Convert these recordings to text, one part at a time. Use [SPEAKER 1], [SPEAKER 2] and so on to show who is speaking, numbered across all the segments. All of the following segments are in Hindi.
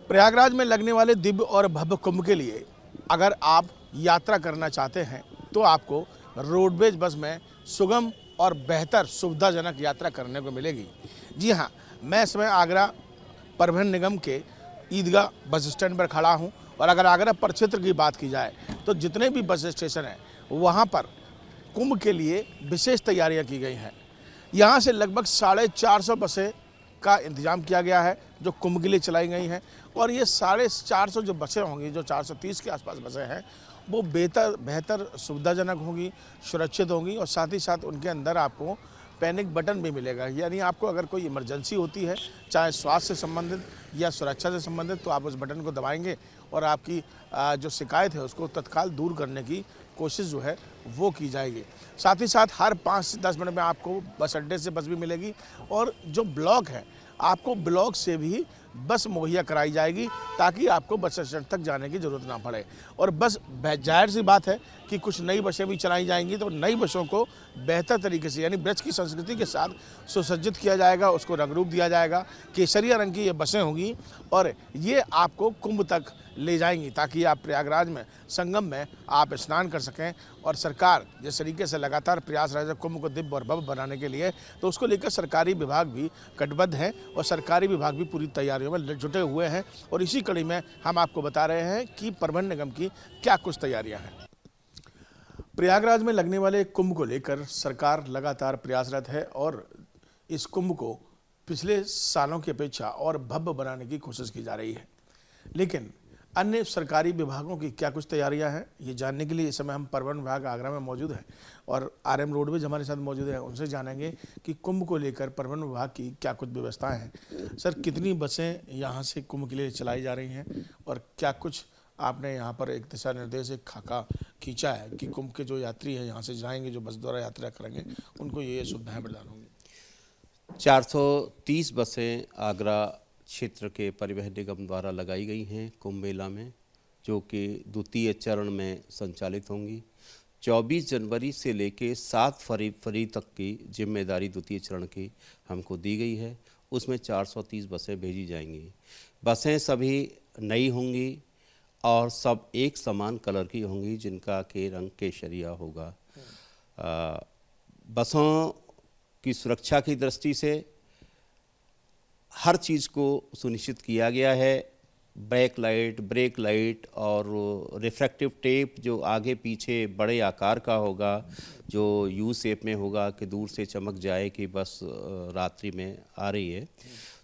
[SPEAKER 1] प्रयागराज में लगने वाले दिव्य और भव्य कुंभ के लिए अगर आप यात्रा करना चाहते हैं तो आपको रोडवेज बस में सुगम और बेहतर सुविधाजनक यात्रा करने को मिलेगी। जी हाँ, मैं इस समय आगरा परिवहन निगम के ईदगाह बस स्टैंड पर खड़ा हूँ और अगर आगरा परिक्षेत्र की बात की जाए तो जितने भी बस स्टेशन हैं वहाँ पर कुंभ के लिए विशेष तैयारियाँ की गई हैं। यहाँ से लगभग 450 बसें का इंतजाम किया गया है जो कुंभ के लिए चलाई गई हैं और ये 450 जो बसें होंगी, जो 430 के आसपास बसें हैं, वो बेहतर सुविधाजनक होंगी, सुरक्षित होंगी और साथ ही साथ उनके अंदर आपको पैनिक बटन भी मिलेगा। यानी आपको अगर कोई इमरजेंसी होती है, चाहे स्वास्थ्य से संबंधित या सुरक्षा से संबंधित, तो आप उस बटन को दबाएंगे और आपकी जो शिकायत है उसको तत्काल दूर करने की कोशिश जो है वो की जाएगी। साथ ही साथ हर 5 से 10 मिनट में आपको बस अड्डे से बस भी मिलेगी और जो ब्लॉक है आपको ब्लॉक से भी बस मुहैया कराई जाएगी ताकि आपको बस स्टैंड तक जाने की ज़रूरत ना पड़े। और बस जाहिर सी बात है कि कुछ नई बसें भी चलाई जाएंगी तो नई बसों को बेहतर तरीके से यानी ब्रज की संस्कृति के साथ सुसज्जित किया जाएगा, उसको रंग रूप दिया जाएगा। केसरिया रंग की ये बसें होंगी और ये आपको कुंभ तक ले जाएंगी ताकि आप प्रयागराज में संगम में आप स्नान कर सकें। और सरकार जिस तरीके से लगातार प्रयास रहा है कुंभ को दिव्य और भव्य बनाने के लिए, तो उसको लेकर सरकारी विभाग भी कटिबद्ध हैं और सरकारी विभाग भी पूरी तैयारियों में जुटे हुए हैं। और इसी कड़ी में हम आपको बता रहे हैं कि परिवहन निगम की क्या कुछ तैयारियां हैं। प्रयागराज में लगने वाले कुंभ को लेकर सरकार लगातार प्रयासरत है और इस कुंभ को पिछले सालों की अपेक्षा और भव्य बनाने की कोशिश की जा रही है। लेकिन अन्य सरकारी विभागों की क्या कुछ तैयारियां हैं, ये जानने के लिए इस समय हम परिवहन विभाग आगरा में मौजूद हैं और आरएम रोडवेज हमारे साथ मौजूद है। उनसे जानेंगे कि कुंभ को लेकर परिवहन विभाग की क्या कुछ व्यवस्थाएं हैं। सर, कितनी बसें यहाँ से कुंभ के लिए चलाई जा रही हैं और क्या कुछ आपने यहाँ पर एक दिशा निर्देश, एक खाका खींचा है कि कुंभ के जो यात्री हैं यहाँ से जाएंगे, जो बस द्वारा यात्रा करेंगे, उनको ये सुविधाएँ प्रदान होंगी?
[SPEAKER 2] 430 बसें आगरा क्षेत्र के परिवहन निगम द्वारा लगाई गई हैं कुंभ मेला में, जो कि द्वितीय चरण में संचालित होंगी। 24 जनवरी से लेकर 7 फरवरी तक की जिम्मेदारी द्वितीय चरण की हमको दी गई है। उसमें 430 बसें भेजी जाएंगी। बसें सभी नई होंगी और सब एक समान कलर की होंगी जिनका के रंग केसरिया होगा। बसों की सुरक्षा की दृष्टि से हर चीज़ को सुनिश्चित किया गया है। बैक लाइट, ब्रेक लाइट और रिफ्रैक्टिव टेप जो आगे पीछे बड़े आकार का होगा, जो यू शेप में होगा कि दूर से चमक जाए कि बस रात्रि में आ रही है,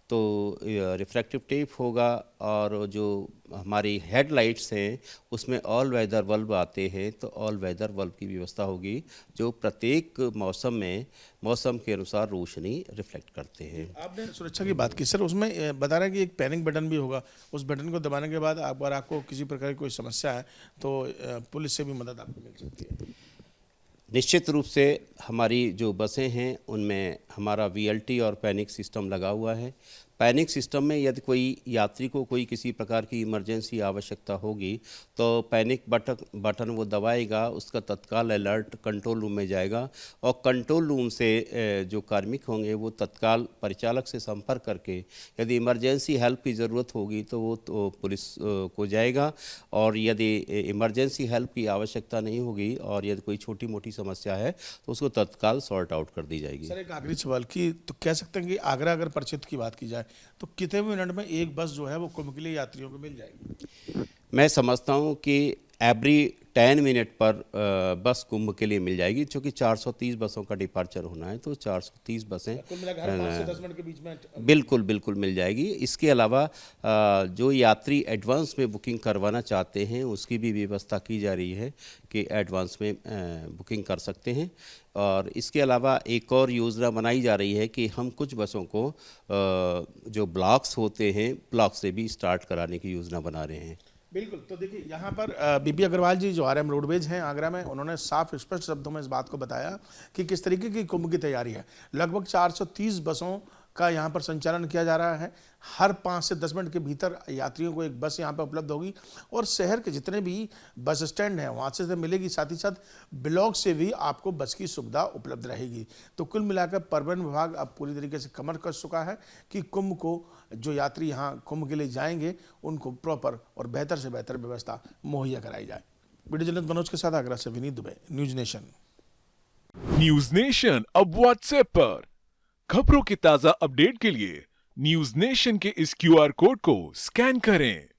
[SPEAKER 2] तो रिफ्रैक्टिव टेप होगा। और जो हमारी हेडलाइट्स हैं उसमें ऑल वेदर बल्ब आते हैं, तो ऑल वेदर बल्ब की व्यवस्था होगी जो प्रत्येक मौसम के अनुसार रोशनी रिफ्लेक्ट करते हैं।
[SPEAKER 1] आपने सुरक्षा की बात की सर, उसमें बता रहे हैं कि एक पैनिक बटन भी होगा। उस बटन को दबाने के बाद अगर आपको किसी प्रकार की कोई समस्या है तो पुलिस से भी मदद आपको मिल सकती है।
[SPEAKER 2] निश्चित रूप से हमारी जो बसें हैं उनमें हमारा वीएलटी और पैनिक सिस्टम लगा हुआ है। पैनिक सिस्टम में यदि कोई यात्री को कोई किसी प्रकार की इमरजेंसी आवश्यकता होगी तो पैनिक बटन वो दबाएगा, उसका तत्काल अलर्ट कंट्रोल रूम में जाएगा और कंट्रोल रूम से जो कार्मिक होंगे वो तत्काल परिचालक से संपर्क करके यदि इमरजेंसी हेल्प की ज़रूरत होगी तो वो तो पुलिस को जाएगा, और यदि इमरजेंसी हेल्प की आवश्यकता नहीं होगी और यदि कोई छोटी मोटी समस्या है तो उसको तत्काल सॉर्ट आउट कर दी जाएगी।
[SPEAKER 1] सर, एक आखिरी सवाल की तो कह सकते हैं कि आगरा अगर परिचित की बात की जाए तो कितने मिनट में एक बस जो है वो कुंभ के लिए यात्रियों को मिल जाएगी?
[SPEAKER 2] मैं समझता हूँ कि एवरी 10 मिनट पर बस कुंभ के लिए मिल जाएगी, क्योंकि 430 बसों का डिपार्चर होना है तो 430 बसें
[SPEAKER 1] कुल मिलाकर 5 से 10 मिनट के बीच में
[SPEAKER 2] बिल्कुल मिल जाएगी। इसके अलावा जो यात्री एडवांस में बुकिंग करवाना चाहते हैं उसकी भी व्यवस्था की जा रही है कि एडवांस में बुकिंग कर सकते हैं। और इसके अलावा एक और योजना बनाई जा रही है कि हम कुछ बसों को जो ब्लॉक्स होते हैं ब्लॉक से भी स्टार्ट कराने की योजना बना रहे हैं।
[SPEAKER 1] बिल्कुल। तो देखिए यहाँ पर बीपी अग्रवाल जी जो आरएम रोडवेज हैं आगरा में, उन्होंने साफ स्पष्ट शब्दों में इस बात को बताया कि किस तरीके की कुंभ की तैयारी है। लगभग 430 बसों का यहाँ पर संचालन किया जा रहा है। हर 5 से 10 मिनट के भीतर यात्रियों को एक बस यहाँ पर उपलब्ध होगी और शहर के जितने भी बस स्टैंड हैं वहाँ से मिलेगी, साथ ही साथ ब्लॉक से भी आपको बस की सुविधा उपलब्ध रहेगी। तो कुल मिलाकर परिवहन विभाग अब पूरी तरीके से कमर कस चुका है कि कुंभ को जो यात्री यहाँ कुंभ के लिए जाएंगे उनको प्रॉपर और बेहतर से बेहतर व्यवस्था मुहैया कराई जाए। वीडियो जर्नलिस्ट मनोज के साथ आगरा से Vineet Dubey, news nation.
[SPEAKER 3] News nation अब व्हाट्सएप पर खबरों के ताजा अपडेट के लिए न्यूज नेशन के इस QR कोड को स्कैन करें।